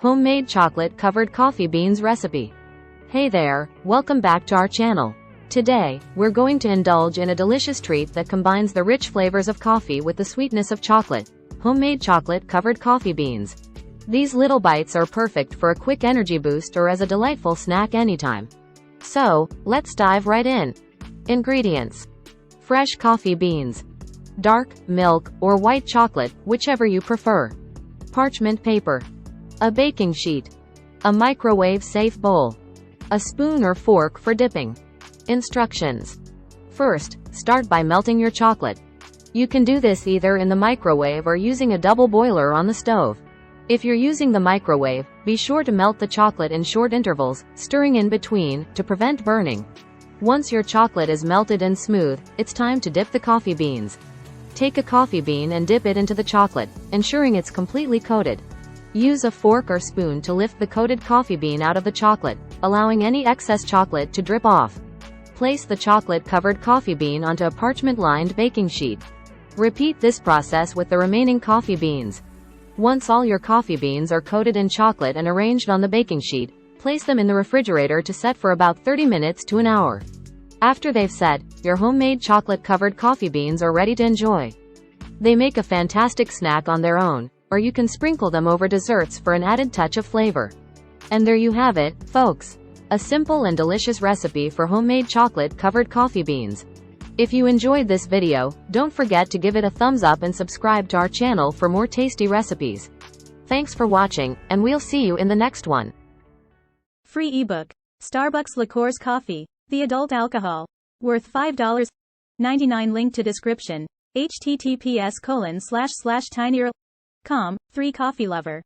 Homemade chocolate covered coffee beans recipe. Hey there, welcome back to our channel. Today, we're going to indulge in a delicious treat that combines the rich flavors of coffee with the sweetness of chocolate. Homemade chocolate covered coffee beans. These little bites are perfect for a quick energy boost or as a delightful snack anytime. So, let's dive right in. Ingredients. Fresh coffee beans. Dark, milk, or white chocolate, whichever you prefer. Parchment paper. A baking sheet. A microwave-safe bowl. A spoon or fork for dipping. Instructions. First, start by melting your chocolate. You can do this either in the microwave or using a double boiler on the stove. If you're using the microwave, be sure to melt the chocolate in short intervals, stirring in between, to prevent burning. Once your chocolate is melted and smooth, it's time to dip the coffee beans. Take a coffee bean and dip it into the chocolate, ensuring it's completely coated. Use a fork or spoon to lift the coated coffee bean out of the chocolate, allowing any excess chocolate to drip off. Place the chocolate-covered coffee bean onto a parchment-lined baking sheet. Repeat this process with the remaining coffee beans. Once all your coffee beans are coated in chocolate and arranged on the baking sheet, place them in the refrigerator to set for about 30 minutes to an hour. After they've set, your homemade chocolate-covered coffee beans are ready to enjoy. They make a fantastic snack on their own, or you can sprinkle them over desserts for an added touch of flavor. And there you have it, folks. A simple and delicious recipe for homemade chocolate-covered coffee beans. If you enjoyed this video, don't forget to give it a thumbs up and subscribe to our channel for more tasty recipes. Thanks for watching, and we'll see you in the next one. Free ebook. Starbucks Liqueurs Coffee. The adult alcohol. Worth $5.99. Link to description. https://tinyurl.com. 3 Coffee Lover.